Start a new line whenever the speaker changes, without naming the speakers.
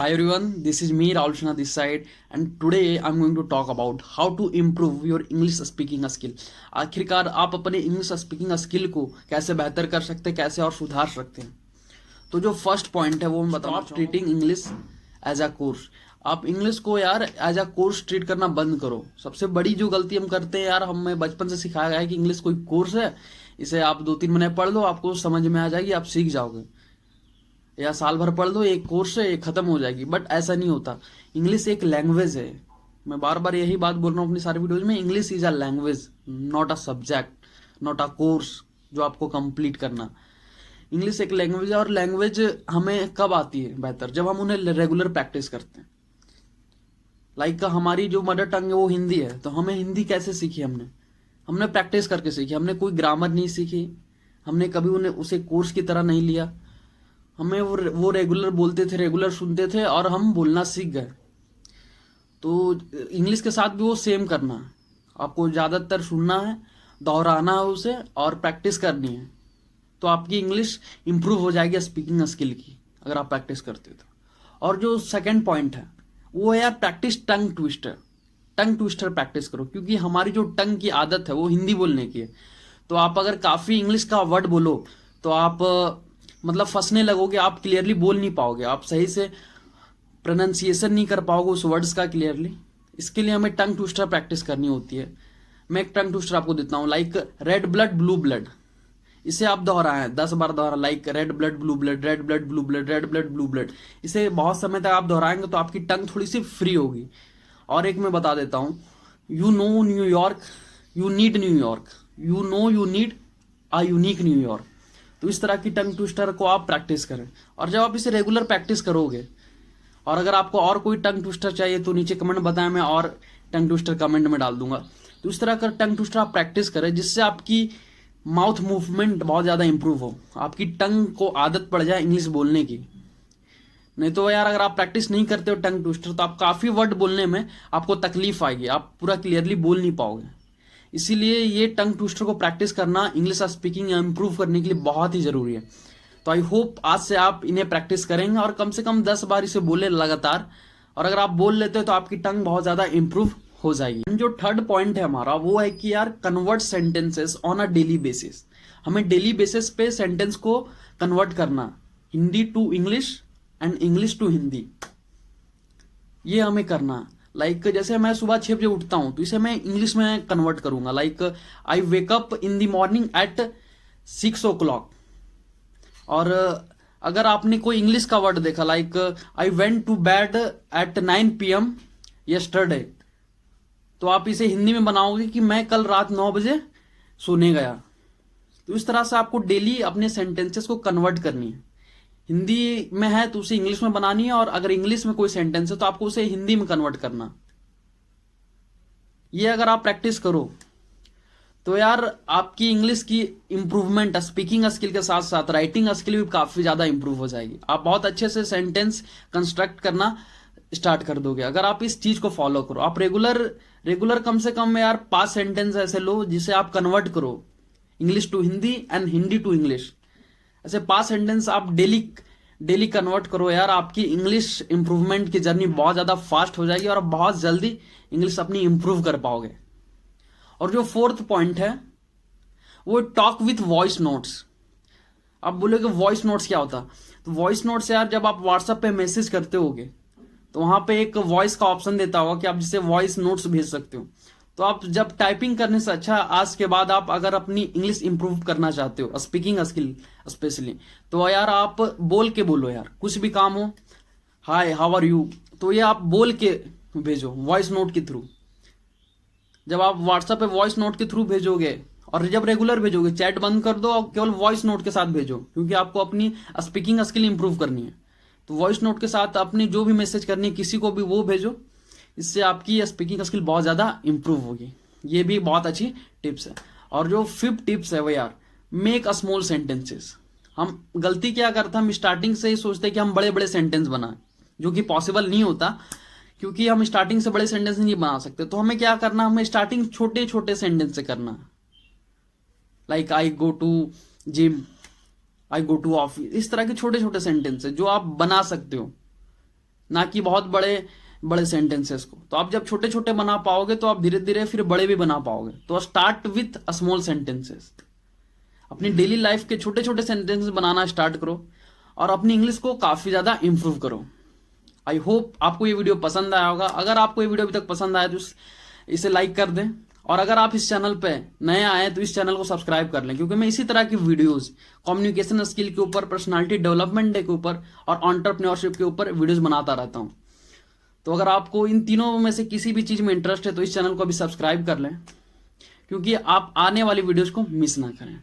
Hi everyone, this is me Rahul Shana this side and today I'm going to talk about how to improve your English speaking skill. आखिरकार आप अपने English speaking skill को कैसे बेहतर कर सकते हैं, कैसे और सुधार सकते हैं। तो जो फर्स्ट पॉइंट है वो मैं बताऊँ, आप treating English as a course. आप इंग्लिश को यार एज अ कोर्स ट्रीट करना बंद करो। सबसे बड़ी जो गलती हम करते हैं यार, हमें बचपन से सिखाया गया है कि इंग्लिश कोई कोर्स है, इसे आप 2-3 महीने पढ़ लो, आपको समझ में आ जाएगी, आप सीख जाओगे, या साल भर पढ़ लो, एक कोर्स है, ये खत्म हो जाएगी। बट ऐसा नहीं होता। इंग्लिश एक लैंग्वेज है। मैं बार बार यही बात बोल रहा हूँ अपनी सारी वीडियोज में, English is a language, not a subject, not a course जो आपको कंप्लीट करना। इंग्लिश एक लैंग्वेज है और लैंग्वेज हमें कब आती है बेहतर, जब हम उन्हें रेगुलर प्रैक्टिस करते हैं। लाइक हमारी जो मदर टंग है वो हिंदी है, तो हमें हिंदी कैसे सीखी? हमने प्रैक्टिस करके सीखी। हमने कोई ग्रामर नहीं सीखी, हमने कभी उन्हें उसे कोर्स की तरह नहीं लिया। हमें वो रेगुलर बोलते थे, रेगुलर सुनते थे और हम बोलना सीख गए। तो इंग्लिश के साथ भी वो सेम करना है। आपको ज़्यादातर सुनना है, दोहराना है उसे और प्रैक्टिस करनी है, तो आपकी इंग्लिश इंप्रूव हो जाएगी स्पीकिंग स्किल की, अगर आप प्रैक्टिस करते हो तो। और जो सेकंड पॉइंट है वो है यार practice tongue twister. Tongue twister practice करो, क्योंकि हमारी जो टंग की आदत है वो हिंदी बोलने की है। तो आप अगर काफ़ी इंग्लिश का वर्ड बोलो तो आप मतलब फंसने लगोगे, आप क्लियरली बोल नहीं पाओगे, आप सही से प्रोनाउंसिएशन नहीं कर पाओगे उस वर्ड्स का क्लियरली। इसके लिए हमें टंग ट्विस्टर प्रैक्टिस करनी होती है। मैं एक टंग ट्विस्टर आपको देता हूँ, like red blood blue blood. इसे आप दोहराएं 10 बार दोहरा, like red blood blue blood, red blood blue blood, red blood blue blood. इसे बहुत समय तक आप दोहराएंगे तो आपकी टंग थोड़ी सी फ्री होगी। और एक मैं बता देता हूँ, you know New York, you need New York, you know you need a unique New York. तो इस तरह की टंग ट्विस्टर को आप प्रैक्टिस करें। और जब आप इसे रेगुलर प्रैक्टिस करोगे, और अगर आपको और कोई टंग ट्विस्टर चाहिए तो नीचे कमेंट बताएं, मैं और टंग ट्विस्टर कमेंट में डाल दूंगा। तो इस तरह का टंग ट्विस्टर आप प्रैक्टिस करें जिससे आपकी माउथ मूवमेंट बहुत ज़्यादा इंप्रूव हो, आपकी टंग को आदत पड़ जाए इंग्लिश बोलने की। नहीं तो यार अगर आप प्रैक्टिस नहीं करते हो टंग ट्विस्टर तो आप काफ़ी वर्ड बोलने में आपको तकलीफ आएगी, आप पूरा क्लियरली बोल नहीं पाओगे। इसीलिए ये टंग ट्विस्टर को प्रैक्टिस करना इंग्लिश स्पीकिंग इंप्रूव करने के लिए बहुत ही ज़रूरी है। तो आई होप आज से आप इन्हें प्रैक्टिस करेंगे और कम से कम 10 बार इसे बोले लगातार। और अगर आप बोल लेते हो तो आपकी टंग बहुत ज़्यादा इंप्रूव हो जाएगी। जो थर्ड पॉइंट है हमारा वो है कि यार convert sentences on a daily basis. हमें डेली बेसिस पे सेंटेंस को कन्वर्ट करना, Hindi to English and English to Hindi, ये हमें करना। लाइक जैसे मैं सुबह 6 बजे उठता हूँ तो इसे मैं इंग्लिश में कन्वर्ट करूंगा, like I wake up in the morning at 6 o'clock। और अगर आपने कोई इंग्लिश का वर्ड देखा, like I went to bed at 9 PM yesterday, तो आप इसे हिंदी में बनाओगे कि मैं कल रात 9 बजे सोने गया। तो इस तरह से आपको डेली अपने सेंटेंसेस को कन्वर्ट करनी है। हिंदी में है तो उसे इंग्लिश में बनानी है, और अगर इंग्लिश में कोई सेंटेंस है तो आपको उसे हिंदी में कन्वर्ट करना। ये अगर आप प्रैक्टिस करो तो यार आपकी इंग्लिश की इंप्रूवमेंट स्पीकिंग स्किल के साथ साथ राइटिंग स्किल भी काफ़ी ज़्यादा इंप्रूव हो जाएगी। आप बहुत अच्छे से सेंटेंस कंस्ट्रक्ट करना स्टार्ट कर दोगे अगर आप इस चीज़ को फॉलो करो। आप रेगुलर रेगुलर कम से कम यार 5 सेंटेंस ऐसे लो जिसे आप कन्वर्ट करो English to Hindi and Hindi to English. ऐसे 5 सेंटेंस आप डेली डेली कन्वर्ट करो यार, आपकी इंग्लिश इंप्रूवमेंट की जर्नी बहुत ज़्यादा फास्ट हो जाएगी और आप बहुत जल्दी इंग्लिश अपनी इंप्रूव कर पाओगे। और जो फोर्थ पॉइंट है वो टॉक विथ वॉइस नोट्स। आप बोलोगे वॉइस नोट्स क्या होता? तो वॉइस नोट्स यार जब आप व्हाट्सएप पे मैसेज करते होगे तो वहां पे एक वॉइस का ऑप्शन देता होगा कि आप जिसे वॉइस नोट्स भेज सकते हो। तो आप जब टाइपिंग करने से अच्छा, आज के बाद आप अगर अपनी इंग्लिश इंप्रूव करना चाहते हो स्पीकिंग स्किल स्पेशली, तो यार आप बोल के बोलो। यार कुछ भी काम हो, हाय हाउ आर यू, तो ये आप बोल के भेजो वॉइस नोट के थ्रू। जब आप व्हाट्सएप पे वॉइस नोट के थ्रू भेजोगे और जब रेगुलर भेजोगे, चैट बंद कर दो और केवल वॉइस नोट के साथ भेजो, क्योंकि आपको अपनी स्पीकिंग स्किल इंप्रूव करनी है। तो वॉइस नोट के साथ अपनी जो भी मैसेज करनी है किसी को भी वो भेजो, इससे आपकी स्पीकिंग स्किल बहुत ज़्यादा इंप्रूव होगी। ये भी बहुत अच्छी टिप्स है। और जो फिफ्थ टिप्स है वो यार मेक अ स्मॉल सेंटेंसेस। हम गलती क्या करते हैं, हम स्टार्टिंग से ही सोचते हैं कि हम बड़े बड़े सेंटेंस बनाएं, जो कि पॉसिबल नहीं होता, क्योंकि हम स्टार्टिंग से बड़े सेंटेंस नहीं बना सकते। तो हमें क्या करना, हमें स्टार्टिंग छोटे छोटे सेंटेंस से करना। Like I go to gym, I go to office, इस तरह के छोटे छोटे सेंटेंस है जो आप बना सकते हो। ना कि बहुत बड़े बड़े सेंटेंसेस को। तो आप जब छोटे छोटे बना पाओगे तो आप धीरे धीरे फिर बड़े भी बना पाओगे। तो स्टार्ट विथ स्मॉल सेंटेंसेस, अपनी डेली लाइफ के छोटे छोटे सेंटेंसेस बनाना स्टार्ट करो और अपनी इंग्लिश को काफ़ी ज़्यादा इंप्रूव करो। आई होप आपको ये वीडियो पसंद आया होगा। अगर आपको ये वीडियो अभी तक पसंद आया तो इसे लाइक कर दें, और अगर आप इस चैनल पे नए आए तो इस चैनल को सब्सक्राइब कर लें, क्योंकि मैं इसी तरह की वीडियोस कम्युनिकेशन स्किल के ऊपर, पर्सनालिटी डेवलपमेंट के ऊपर और एंटरप्रेन्योरशिप के ऊपर वीडियोस बनाता रहता हूँ। तो अगर आपको इन तीनों में से किसी भी चीज़ में इंटरेस्ट है तो इस चैनल को अभी सब्सक्राइब कर लें, क्योंकि आप आने वाली वीडियोज़ को मिस ना करें।